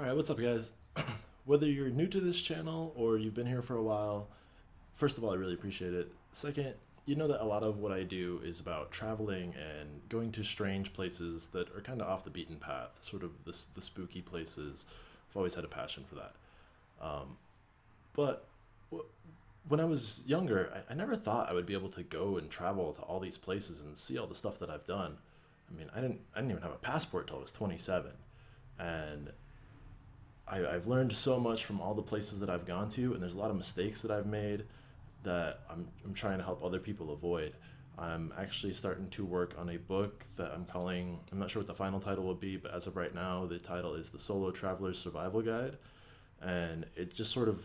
Alright, what's up, guys? Whether you're new to this channel or you've been here for a while, first of all, I really appreciate it. Second, you know that a lot of what I do is about traveling and going to strange places that are kind of off the beaten path, sort of the spooky places. I've always had a passion for that. Um, but w- when I was younger, I never thought I would be able to go and travel to all these places and see all the stuff that I've done. I mean, I didn't even have a passport till I was 27, and I've learned so much from all the places that I've gone to, and there's a lot of mistakes that I've made that I'm trying to help other people avoid. I'm actually starting to work on a book that I'm calling, I'm not sure what the final title will be, but as of right now, the title is The Solo Traveler's Survival Guide. And it just sort of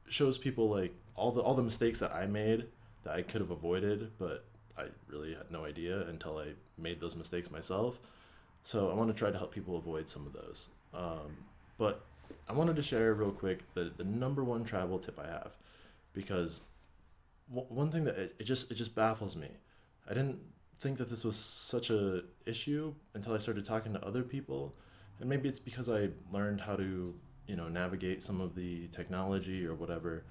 shows people like all the mistakes that I made that I could have avoided, but I really had no idea until I made those mistakes myself. So I want to try to help people avoid some of those. But I wanted to share real quick the number one travel tip I have, because one thing that it just baffles me. I didn't think that this was such a issue until I started talking to other people, and maybe it's because I learned how to navigate some of the technology or whatever.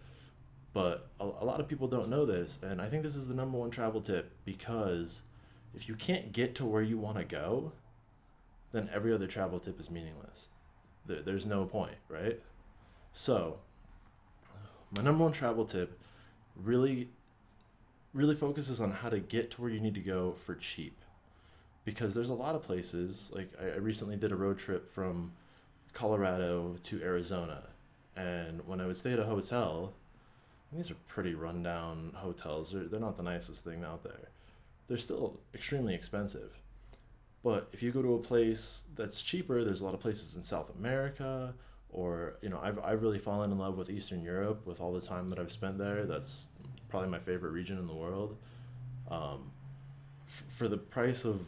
But a lot of people don't know this, and I think this is the number one travel tip, because if you can't get to where you want to go, then every other travel tip is meaningless. There's no point, right? So, my number one travel tip really, really focuses on how to get to where you need to go for cheap. Because there's a lot of places, like I recently did a road trip from Colorado to Arizona. And when I would stay at a hotel, and these are pretty rundown hotels, they're not the nicest thing out there. They're still extremely expensive. But if you go to a place that's cheaper, there's a lot of places in South America, or I've really fallen in love with Eastern Europe with all the time that I've spent there. That's probably my favorite region in the world. Um, for the price of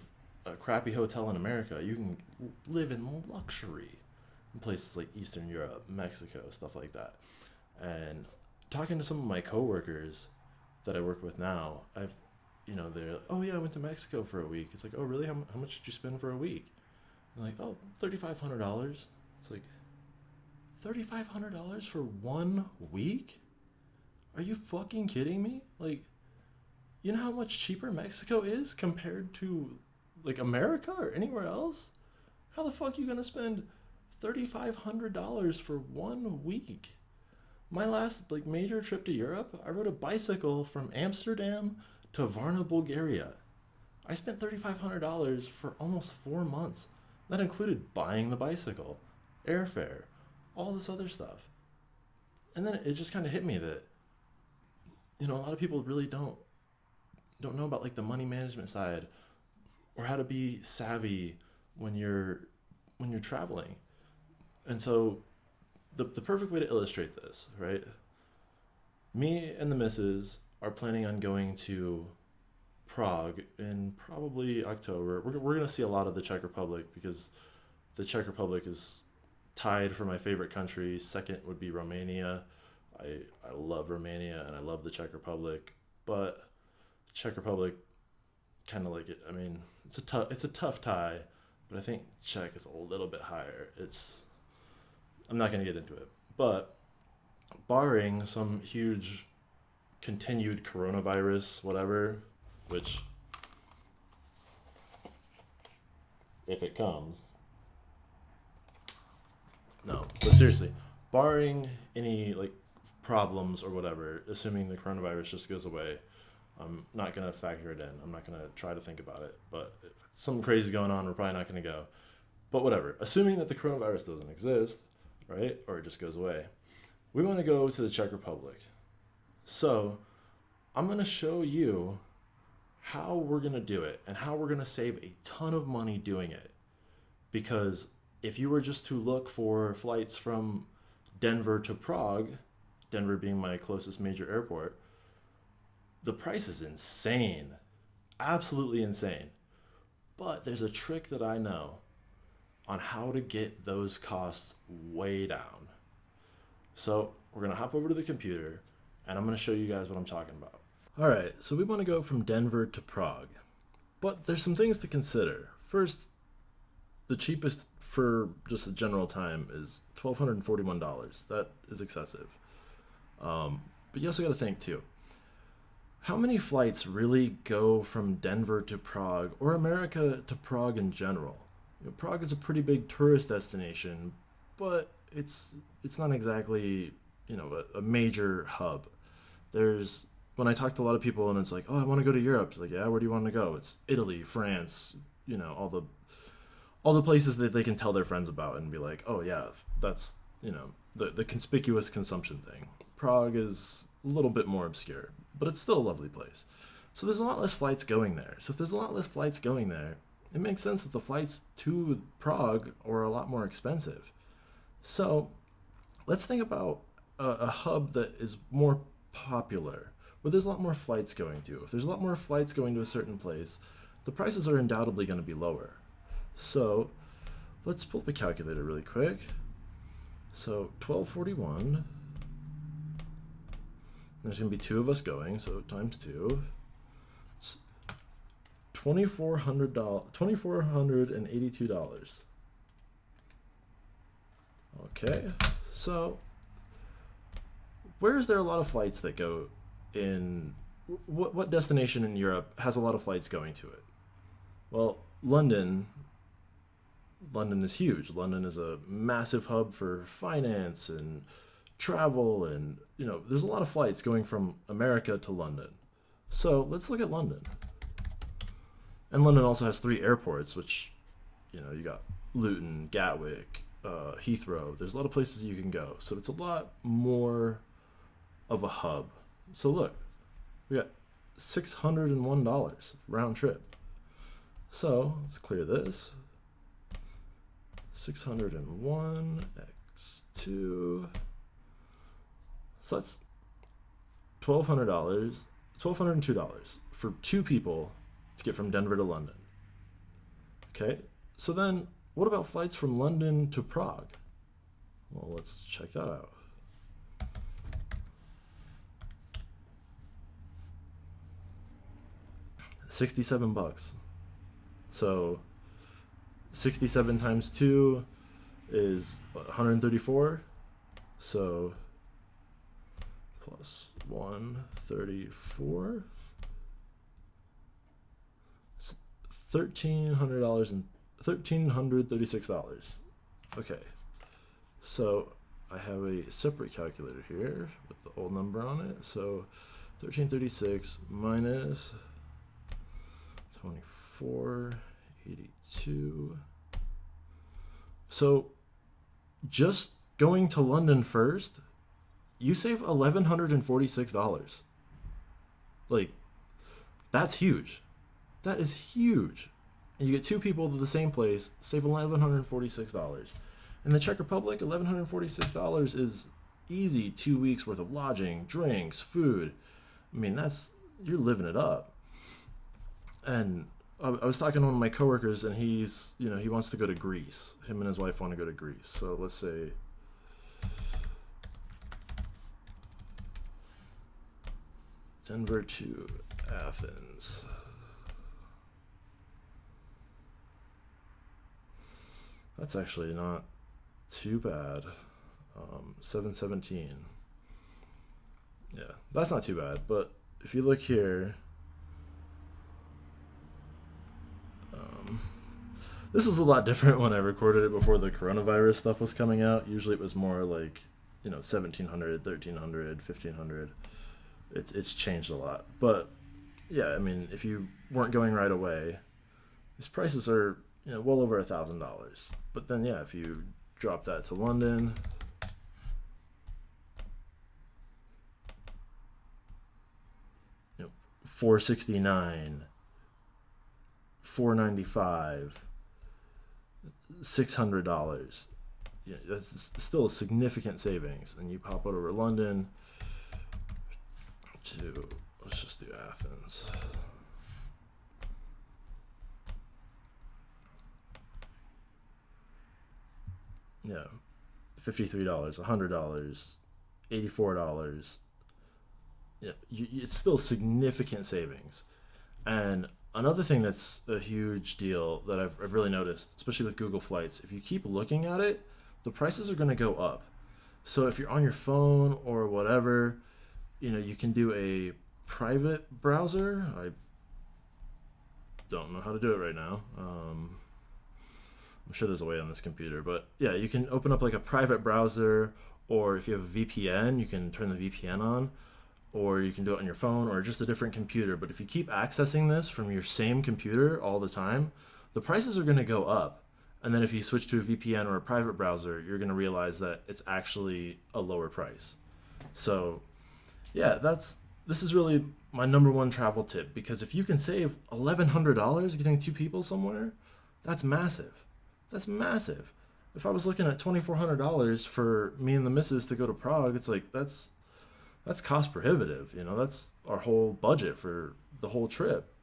a crappy hotel in America, you can live in luxury in places like Eastern Europe, Mexico, stuff like that. And talking to some of my coworkers that I work with now, they're like, oh yeah, I went to Mexico for a week. It's like, oh really? How much did you spend for a week? I'm like, oh, $3,500. It's like, $3,500 for 1 week? Are you fucking kidding me? Like, you know how much cheaper Mexico is compared to like America or anywhere else? How the fuck are you gonna spend $3,500 for 1 week? My last like major trip to Europe, I rode a bicycle from Amsterdam to Varna, Bulgaria. I spent $3,500 for almost 4 months. That included buying the bicycle, airfare, all this other stuff. And then it just kind of hit me that a lot of people really don't know about like the money management side, or how to be savvy when you're traveling. And so the perfect way to illustrate this, right? Me and the missus are planning on going to Prague in probably October. We're going to see a lot of the Czech Republic, because the Czech Republic is tied for my favorite country. Second would be Romania. I love Romania and I love the Czech Republic, but Czech Republic kind of like it. I mean, it's a tough tie, but I think Czech is a little bit higher. I'm not going to get into it, but barring some huge continued coronavirus, whatever, which if it comes, no, but seriously, barring any like problems or whatever, assuming the coronavirus just goes away, I'm not gonna factor it in. I'm not gonna try to think about it. But if something crazy going on, we're probably not gonna go. But whatever. Assuming that the coronavirus doesn't exist, right, or it just goes away, we want to go to the Czech Republic. So I'm gonna show you how we're gonna do it and how we're gonna save a ton of money doing it. Because if you were just to look for flights from Denver to Prague, Denver being my closest major airport, the price is insane. Absolutely insane. But there's a trick that I know on how to get those costs way down. So we're going to hop over to the computer and I'm going to show you guys what I'm talking about. All right, so we want to go from Denver to Prague. But there's some things to consider. First, the cheapest for just a general time is $1,241. That is excessive. But you also got to think too. How many flights really go from Denver to Prague or America to Prague in general? Prague is a pretty big tourist destination, but it's not exactly a major hub. There's when I talk to a lot of people and it's like, oh, I want to go to Europe. It's like, yeah, where do you want to go? It's Italy, France, all the places that they can tell their friends about and be like, oh yeah, that's the conspicuous consumption thing. Prague is a little bit more obscure, but it's still a lovely place. So there's a lot less flights going there. So if there's a lot less flights going there, it makes sense that the flights to Prague are a lot more expensive. So let's think about a hub that is more popular, where there's a lot more flights going to. If there's a lot more flights going to a certain place, the prices are undoubtedly going to be lower. So let's pull up a calculator really quick. So 1241. There's going to be two of us going, so times two. It's $2,482. Okay, so where is there a lot of flights that go in? What destination in Europe has a lot of flights going to it? Well, London is huge. London is a massive hub for finance and travel, and there's a lot of flights going from America to London. So let's look at London. And London also has 3 airports, which you got Luton, Gatwick, Heathrow. There's a lot of places you can go, so it's a lot more of a hub. So look, we got $601 round trip. So let's clear this. 601 x 2. So that's $1,202 for 2 people to get from Denver to London. Okay, so then what about flights from London to Prague? Well, let's check that out. $67. So 67 times 2 is 134. So plus 134. It's $1,300 and $1,336. Okay, so I have a separate calculator here with the old number on it. So 1336 minus 2482. So just going to London first, you save $1,146. Like, that's huge. That is huge. And you get 2 people to the same place, save $1,146. In the Czech Republic, $1,146 is easy 2 weeks worth of lodging, drinks, food. I mean, you're living it up. And I was talking to one of my coworkers, and he wants to go to Greece. Him and his wife want to go to Greece. So let's say Denver to Athens. That's actually not too bad. 717. Yeah, that's not too bad. But if you look here, this is a lot different when I recorded it before the coronavirus stuff was coming out. Usually it was more like, 1,700, 1,300, 1,500. It's changed a lot. But yeah, I mean, if you weren't going right away, these prices are well over $1,000. But then yeah, if you drop that to London, $469, $495, $600. Yeah, that's still a significant savings. And you pop it over London to, let's just do Athens. Yeah, $53, $100, $84. Yeah, it's still significant savings. And Another thing that's a huge deal that I've really noticed, especially with Google Flights, if you keep looking at it, the prices are going to go up. So if you're on your phone or whatever, you can do a private browser. I don't know how to do it right now. I'm sure there's a way on this computer, but yeah, you can open up like a private browser, or if you have a VPN, you can turn the VPN on, or you can do it on your phone or just a different computer. But if you keep accessing this from your same computer all the time, the prices are going to go up. And then if you switch to a VPN or a private browser, you're going to realize that it's actually a lower price. So, yeah, this is really my number one travel tip, because if you can save $1,100 getting two people somewhere, that's massive. That's massive. If I was looking at $2,400 for me and the missus to go to Prague, it's like that's cost prohibitive. That's our whole budget for the whole trip.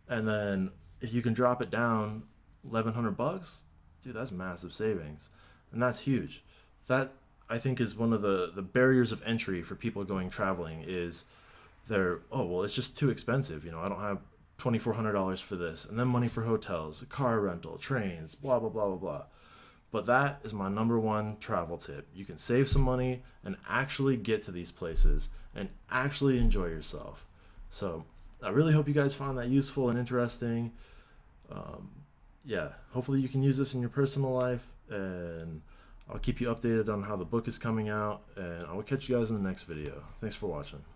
And then if you can drop it down $1,100, dude, that's massive savings, and that's huge. That, I think, is one of the barriers of entry for people going traveling. Is it's just too expensive. I don't have $2,400 for this, and then money for hotels, car rental, trains, blah blah blah blah blah. But that is my number one travel tip. You can save some money and actually get to these places and actually enjoy yourself. So I really hope you guys found that useful and interesting. Yeah, hopefully you can use this in your personal life, and I'll keep you updated on how the book is coming out, and I will catch you guys in the next video. Thanks for watching.